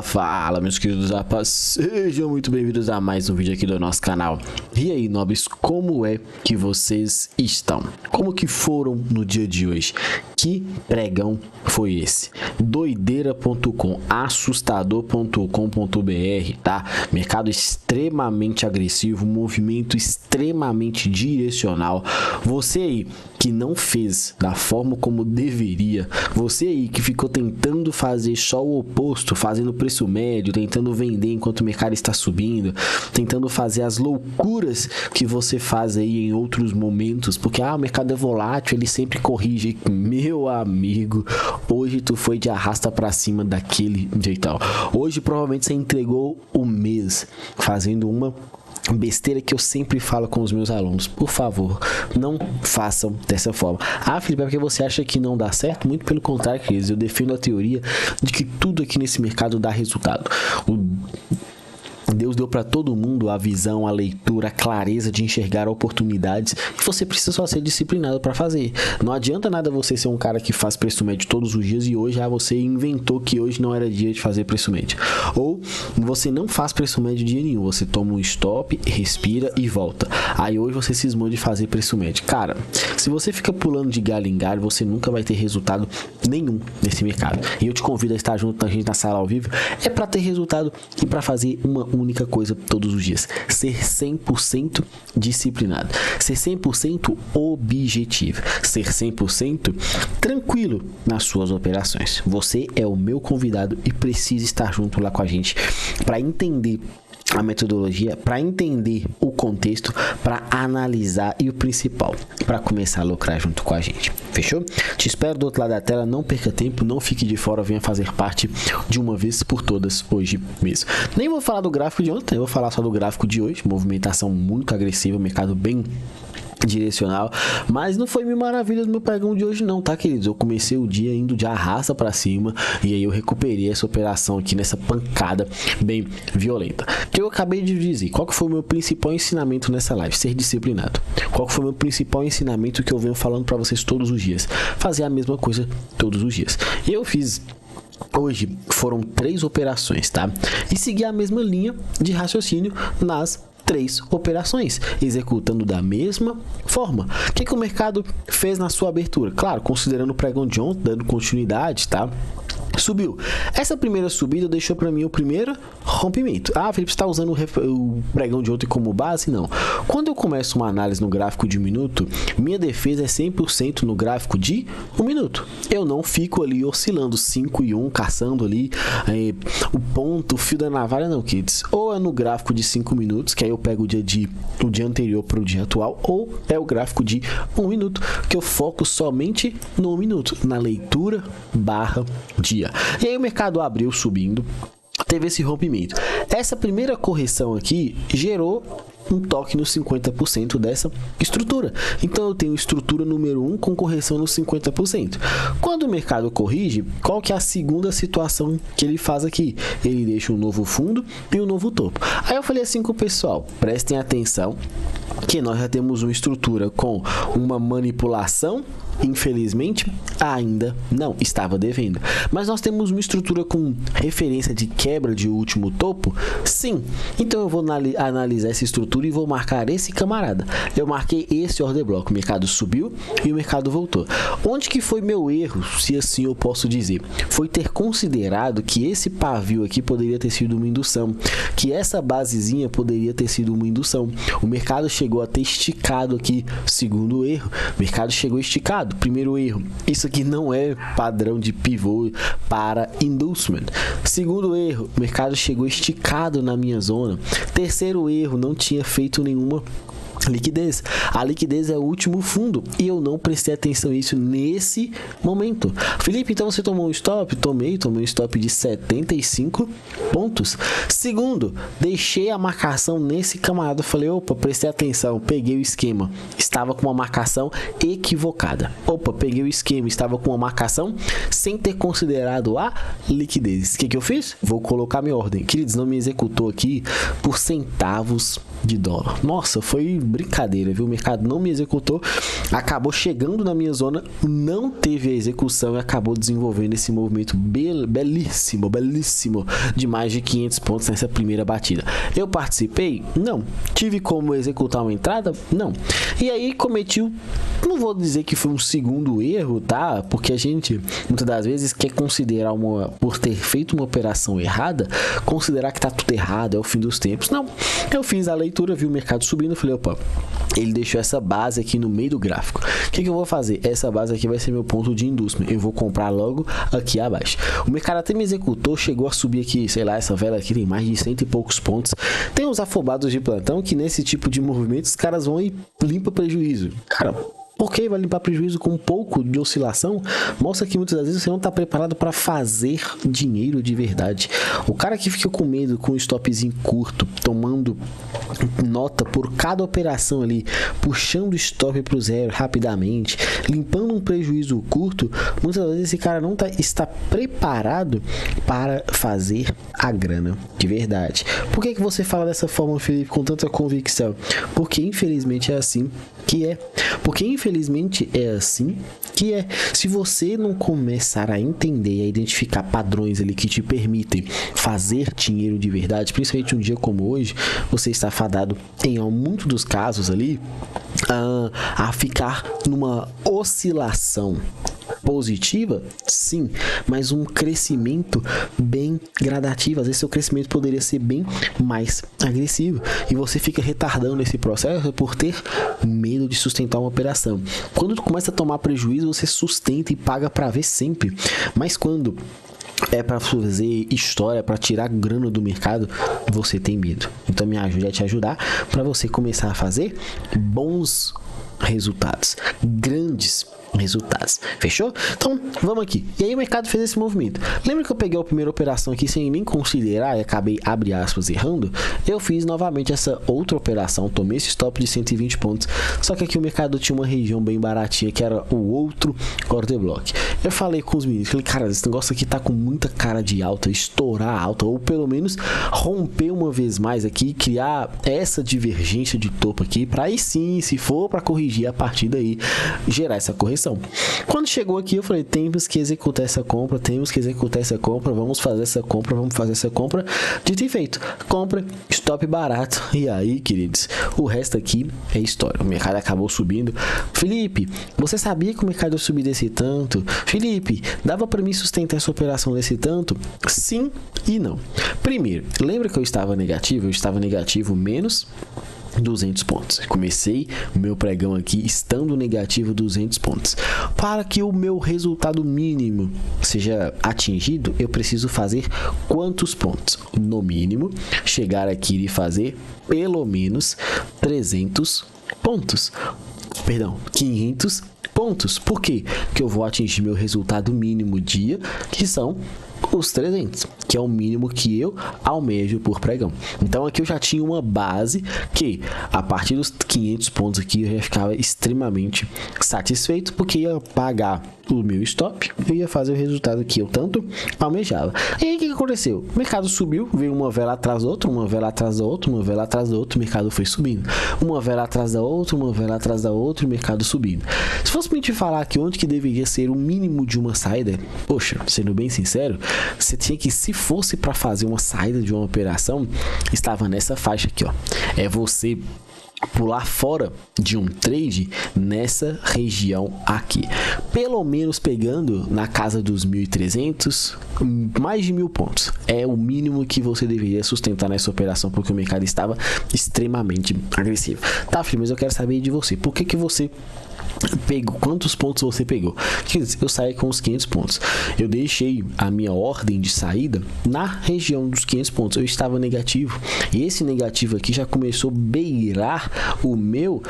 Fala, meus queridos rapazes, sejam muito bem-vindos a mais um vídeo aqui do nosso canal. E aí, nobres, como é que vocês estão? Como que foram no dia de hoje? Que pregão foi esse? Doideira.com, assustador.com.br, tá? Mercado extremamente agressivo, movimento extremamente direcional. Você aí que não fez da forma como deveria, você aí que ficou tentando fazer só o oposto, fazendo preço médio, tentando vender enquanto o mercado está subindo, tentando fazer as loucuras que você faz aí em outros momentos, porque o mercado é volátil, ele sempre corrige. Meu amigo, hoje tu foi de arrasta pra cima daquele jeitão. Hoje provavelmente você entregou o mês fazendo uma besteira que eu sempre falo com os meus alunos: por favor, não façam dessa forma. Felipe, é porque você acha que não dá certo? Muito pelo contrário, queridos, eu defendo a teoria de que tudo aqui nesse mercado dá resultado. Deus deu para todo mundo a visão, a leitura, a clareza de enxergar oportunidades, e você precisa só ser disciplinado para fazer. Não adianta nada você ser um cara que faz preço médio todos os dias e hoje você inventou que hoje não era dia de fazer preço médio. Ou você não faz preço médio dia nenhum, você toma um stop, respira e volta. Aí hoje você cismou de fazer preço médio. Cara, se você fica pulando de galho em galho, você nunca vai ter resultado nenhum nesse mercado. E eu te convido a estar junto com a gente na sala ao vivo, é para ter resultado e para fazer uma única coisa todos os dias: ser 100% disciplinado, ser 100% objetivo, ser 100% tranquilo nas suas operações. Você é o meu convidado e precisa estar junto lá com a gente para entender a metodologia, para entender o contexto, para analisar e o principal, para começar a lucrar junto com a gente. Fechou? Te espero do outro lado da tela, não perca tempo, não fique de fora, venha fazer parte de uma vez por todas hoje mesmo. Nem vou falar do gráfico de ontem, eu vou falar só do gráfico de hoje. Movimentação muito agressiva, mercado bem direcional, mas não foi mil maravilhas no meu pregão de hoje não, tá, queridos? Eu comecei o dia indo de arrasta pra cima e aí eu recuperei essa operação aqui nessa pancada bem violenta. Que eu acabei de dizer, qual que foi o meu principal ensinamento nessa live? Ser disciplinado. Qual que foi o meu principal ensinamento que eu venho falando pra vocês todos os dias? Fazer a mesma coisa todos os dias. E eu fiz hoje, foram 3 operações, tá? E segui a mesma linha de raciocínio nas 3 operações, executando da mesma forma. O que o mercado fez na sua abertura? Claro, considerando o pregão de ontem, dando continuidade, tá? Subiu. Essa primeira subida deixou para mim o primeiro rompimento. Felipe, você está usando o pregão de ontem como base? Não. Quando eu começo uma análise no gráfico de 1 minuto, minha defesa é 100% no gráfico de 1 minuto. Eu não fico ali oscilando 5 e 1, caçando ali o ponto, o fio da navalha, não, kids. Ou é no gráfico de 5 minutos, que aí eu pego o dia anterior para o dia atual, ou é o gráfico de 1 minuto, que eu foco somente no 1 minuto, na leitura barra dia. E aí o mercado abriu subindo, teve esse rompimento. Essa primeira correção aqui gerou um toque no 50% dessa estrutura. Então eu tenho estrutura número 1 com correção no 50%. Quando o mercado corrige, qual que é a segunda situação que ele faz aqui? Ele deixa um novo fundo e um novo topo. Aí eu falei assim com o pessoal: prestem atenção que nós já temos uma estrutura com uma manipulação. Infelizmente, ainda não estava devendo. Mas nós temos uma estrutura com referência de quebra de último topo? Sim. Então eu vou analisar essa estrutura e vou marcar esse camarada. Eu marquei esse order block. O mercado subiu e o mercado voltou. Onde que foi meu erro, se assim eu posso dizer? Foi ter considerado que esse pavio aqui poderia ter sido uma indução, que essa basezinha poderia ter sido uma indução. O mercado chegou a ter esticado aqui. Segundo erro, o mercado chegou esticado. Primeiro erro, isso aqui não é padrão de pivô para inducement. Segundo erro, o mercado chegou esticado na minha zona. Terceiro erro, não tinha feito nenhuma liquidez. A liquidez é o último fundo e eu não prestei atenção nisso nesse momento. Felipe, então você tomou um stop? Tomei um stop de 75 pontos. Segundo, deixei a marcação nesse camarada. Falei, opa, prestei atenção, peguei o esquema, estava com uma marcação equivocada. Opa, peguei o esquema, estava com uma marcação sem ter considerado a liquidez. O que eu fiz? Vou colocar minha ordem. Queridos, não me executou aqui por centavos de dólar. Nossa, foi brincadeira, viu? O mercado não me executou, acabou chegando na minha zona, não teve a execução e acabou desenvolvendo esse movimento belíssimo de mais de 500 pontos nessa primeira batida. Eu participei? Não. Tive como executar uma entrada? Não. E aí cometi não vou dizer que foi um segundo erro, tá? Porque a gente muitas das vezes quer considerar por ter feito uma operação errada, considerar que tá tudo errado, é o fim dos tempos. Não. Eu fiz a leitura, vi o mercado subindo, falei, opa, ele deixou essa base aqui no meio do gráfico. O que eu vou fazer? Essa base aqui vai ser meu ponto de indústria. Eu vou comprar logo aqui abaixo. O mercado até me executou, chegou a subir aqui, sei lá, essa vela aqui tem mais de 100 e poucos pontos. Tem uns afobados de plantão que nesse tipo de movimento os caras vão e limpam prejuízo. Cara, por que vai limpar prejuízo com um pouco de oscilação? Mostra que muitas das vezes você não está preparado para fazer dinheiro de verdade. O cara que fica com medo, com um stopzinho curto, tomando nota por cada operação ali, puxando o stop para o zero rapidamente, limpando um prejuízo curto, muitas vezes esse cara não está preparado para fazer a grana de verdade. Por que você fala dessa forma, Felipe, com tanta convicção? Porque infelizmente é assim que é. Porque infelizmente é assim que é. Se você não começar a entender e a identificar padrões ali que te permitem fazer dinheiro de verdade, principalmente um dia como hoje, você está fadado em muitos dos casos ali a ficar numa oscilação positiva, sim, mas um crescimento bem gradativo. Às vezes seu crescimento poderia ser bem mais agressivo e você fica retardando esse processo por ter medo de sustentar uma operação. Quando tu começa a tomar prejuízo, você sustenta e paga para ver sempre, mas quando é para fazer história, para tirar grana do mercado, você tem medo. Então me ajude a te ajudar para você começar a fazer bons resultados, grandes resultados. Fechou? Então, vamos aqui. E aí o mercado fez esse movimento. Lembra que eu peguei a primeira operação aqui sem nem considerar e acabei, abre aspas, errando? Eu fiz novamente essa outra operação, tomei esse stop de 120 pontos, só que aqui o mercado tinha uma região bem baratinha, que era o outro order block. Eu falei com os meninos, falei, cara, esse negócio aqui tá com muita cara de alta, estourar alta, ou pelo menos romper uma vez mais aqui, criar essa divergência de topo aqui, para aí sim, se for para corrigir a partir daí, gerar essa correção. Quando chegou aqui, eu falei, temos que executar essa compra, vamos fazer essa compra, dito e feito, compra, stop barato, e aí, queridos, o resto aqui é história. O mercado acabou subindo. Felipe, você sabia que o mercado ia subir desse tanto? Felipe, dava para mim sustentar essa operação desse tanto? Sim e não. Primeiro, lembra que eu estava negativo? Eu estava negativo menos 200 pontos. Comecei o meu pregão aqui estando negativo 200 pontos. Para que o meu resultado mínimo seja atingido, eu preciso fazer quantos pontos? No mínimo, chegar aqui e fazer pelo menos 300 pontos. Perdão, 500 pontos. Por quê? Porque eu vou atingir meu resultado mínimo dia, que são os 300, que é o mínimo que eu almejo por pregão. Então aqui eu já tinha uma base que a partir dos 500 pontos aqui eu já ficava extremamente satisfeito, porque ia pagar o meu stop, eu ia fazer o resultado que eu tanto almejava. E aí o que aconteceu? O mercado subiu, veio uma vela atrás da outra, uma vela atrás da outra, uma vela atrás da outra, o mercado foi subindo. Uma vela atrás da outra, uma vela atrás da outra, o mercado subindo. Se fosse me te falar que onde que deveria ser o mínimo de uma saída, poxa, sendo bem sincero, você tinha que, se fosse para fazer uma saída de uma operação, estava nessa faixa aqui, ó. É você pular fora de um trade nessa região aqui, pelo menos pegando na casa dos 1.300, mais de 1.000 pontos, é o mínimo que você deveria sustentar nessa operação, porque o mercado estava extremamente agressivo. Tá, filho, mas eu quero saber de você, por que você pegou, quantos pontos você pegou? Eu saí com os 500 pontos. Eu deixei a minha ordem de saída na região dos 500 pontos. Eu estava negativo. E esse negativo aqui já começou a beirar o meu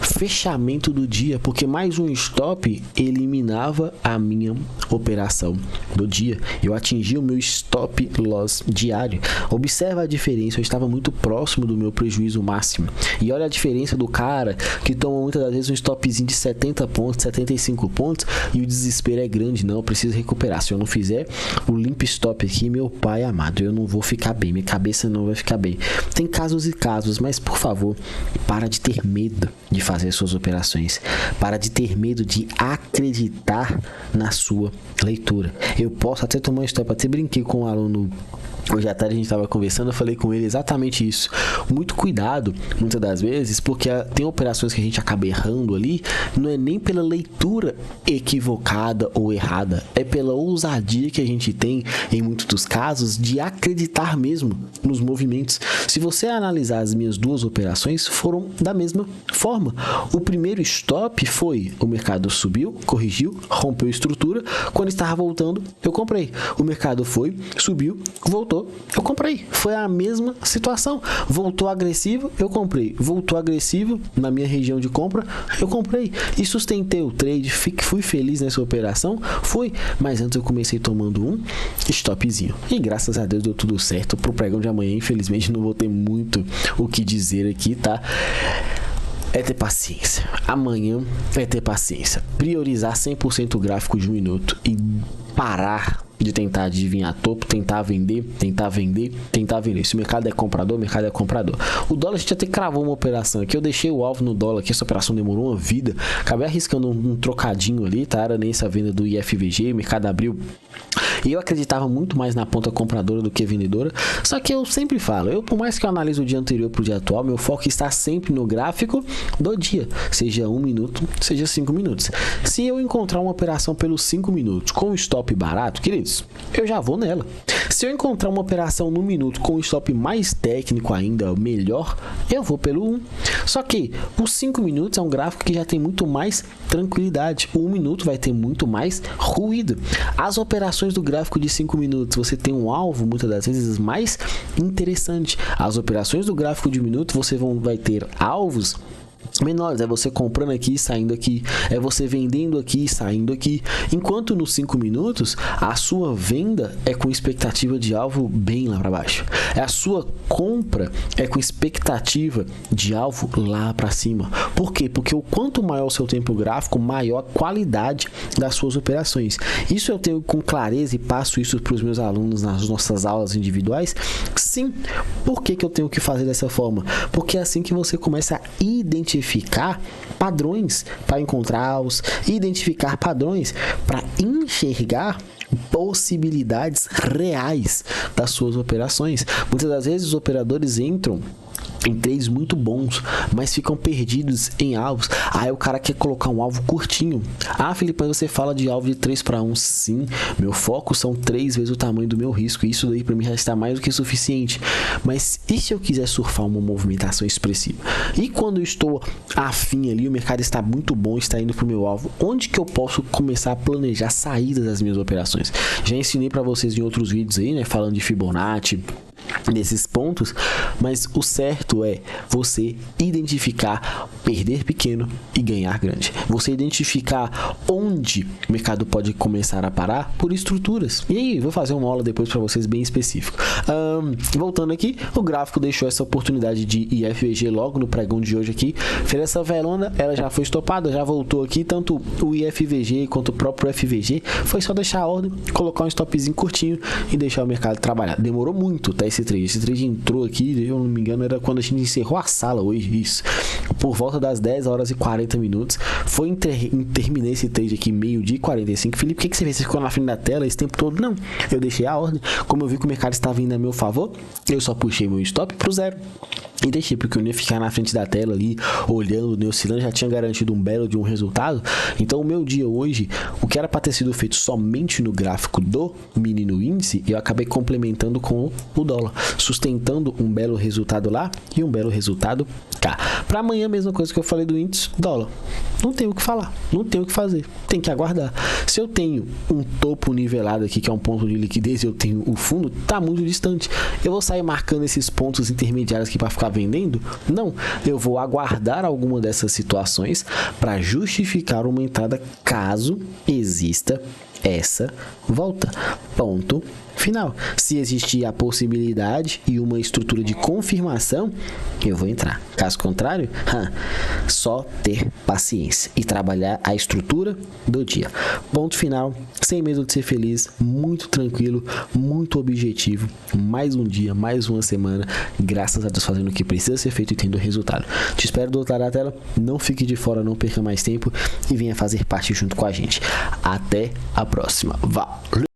fechamento do dia, porque mais um stop eliminava a minha operação do dia. Eu atingi o meu stop loss diário. Observa a diferença, eu estava muito próximo do meu prejuízo máximo. E olha a diferença do cara que toma muitas das vezes um stopzinho de 70 pontos, 75 pontos e o desespero é grande. Não, eu preciso recuperar. Se eu não fizer o limp stop aqui, meu pai amado, eu não vou ficar bem, minha cabeça não vai ficar bem. Tem casos e casos, mas por favor, para de ter medo de fazer suas operações. Para de ter medo de acreditar na sua leitura. Eu posso até tomar um stop, até brinquei com um aluno hoje à tarde, a gente estava conversando, eu falei com ele exatamente isso. Muito cuidado, muitas das vezes, porque tem operações que a gente acaba errando ali, não é nem pela leitura equivocada ou errada, é pela ousadia que a gente tem, em muitos dos casos, de acreditar mesmo nos movimentos. Se você analisar as minhas duas operações, foram da mesma forma. O primeiro stop foi: o mercado subiu, corrigiu, rompeu estrutura, quando estava voltando, eu comprei. O mercado foi, subiu, voltou, eu comprei. Foi a mesma situação. Voltou agressivo, eu comprei. Voltou agressivo na minha região de compra, eu comprei. E sustentei o trade, fui feliz nessa operação, fui. Mas antes eu comecei tomando um stopzinho. E graças a Deus deu tudo certo. Pro pregão de amanhã, infelizmente, não vou ter muito o que dizer aqui, tá? É ter paciência. Amanhã é ter paciência. Priorizar 100% o gráfico de 1 minuto e parar de tentar adivinhar topo, tentar vender. Se o mercado é comprador, o mercado é comprador. O dólar, a gente até cravou uma operação aqui. Eu deixei o alvo no dólar aqui. Essa operação demorou uma vida. Acabei arriscando um trocadinho ali, tá? Era nessa venda do IFVG. O mercado abriu. E eu acreditava muito mais na ponta compradora do que vendedora. Só que eu sempre falo, por mais que eu analise o dia anterior pro dia atual, meu foco está sempre no gráfico do dia. Seja 1 minuto, seja 5 minutos. Se eu encontrar uma operação pelos 5 minutos com um stop barato, queridos, eu já vou nela. Se eu encontrar uma operação no minuto com um stop mais técnico ainda, melhor, eu vou pelo 1. Só que os 5 minutos é um gráfico que já tem muito mais tranquilidade. O 1 minuto vai ter muito mais ruído. As operações do gráfico de 5 minutos, você tem um alvo, muitas das vezes, mais interessante. As operações do gráfico de 1 minuto, você vai ter alvos menores, é você comprando aqui e saindo aqui, é você vendendo aqui e saindo aqui, enquanto nos 5 minutos a sua venda é com expectativa de alvo bem lá para baixo, a sua compra é com expectativa de alvo lá para cima. Por quê? Porque o quanto maior o seu tempo gráfico, maior a qualidade das suas operações. Isso eu tenho com clareza e passo isso para os meus alunos nas nossas aulas individuais. Sim. Por que eu tenho que fazer dessa forma? Porque é assim que você começa a identificar padrões para encontrá-los, identificar padrões para enxergar possibilidades reais das suas operações. Muitas das vezes os operadores entram em trades muito bons, mas ficam perdidos em alvos. Aí o cara quer colocar um alvo curtinho. Ah, Felipe, você fala de alvo de 3-1. Sim, meu foco são 3 vezes o tamanho do meu risco. Isso daí para mim já está mais do que suficiente. Mas e se eu quiser surfar uma movimentação expressiva? E quando eu estou afim ali, o mercado está muito bom, está indo para o meu alvo, onde que eu posso começar a planejar saídas das minhas operações? Já ensinei para vocês em outros vídeos aí, né, falando de Fibonacci, nesses pontos, mas o certo é você identificar perder pequeno e ganhar grande. Você identificar onde o mercado pode começar a parar por estruturas. E aí, vou fazer uma aula depois para vocês bem específico. Voltando aqui, o gráfico deixou essa oportunidade de IFVG logo no pregão de hoje aqui. Fez essa velona, ela já foi estopada, já voltou aqui, tanto o IFVG quanto o próprio FVG. Foi só deixar a ordem, colocar um stopzinho curtinho e deixar o mercado trabalhar. Demorou muito, tá? Esse trade entrou aqui, se eu não me engano, era quando a gente encerrou a sala hoje, isso, por volta das 10 horas e 40 minutos. Terminei esse trade aqui meio-dia e 45. Felipe, o que você fez? Você ficou na frente da tela esse tempo todo? Não, eu deixei a ordem. Como eu vi que o mercado estava indo a meu favor, eu só puxei meu stop pro 0 e deixei, porque eu não ia ficar na frente da tela ali, olhando, né, oscilando, já tinha garantido um belo de um resultado. Então o meu dia hoje, o que era para ter sido feito somente no gráfico do menino índice, eu acabei complementando com o dólar. sustentando um belo resultado lá e um belo resultado cá. Para amanhã, a mesma coisa que eu falei do índice dólar. Não tenho o que falar, não tenho o que fazer, tem que aguardar. Se eu tenho um topo nivelado aqui, que é um ponto de liquidez, e eu tenho o fundo, tá muito distante. Eu vou sair marcando esses pontos intermediários aqui para ficar vendendo? Não, eu vou aguardar alguma dessas situações para justificar uma entrada caso exista essa volta. Ponto final. Se existir a possibilidade e uma estrutura de confirmação, eu vou entrar. Caso contrário, só ter paciência e trabalhar a estrutura do dia. Ponto final. Sem medo de ser feliz, muito tranquilo, muito objetivo. Mais um dia, mais uma semana, graças a Deus, fazendo o que precisa ser feito e tendo resultado. Te espero do outro lado da tela. Não fique de fora, não perca mais tempo e venha fazer parte junto com a gente. Até a próxima. Valeu!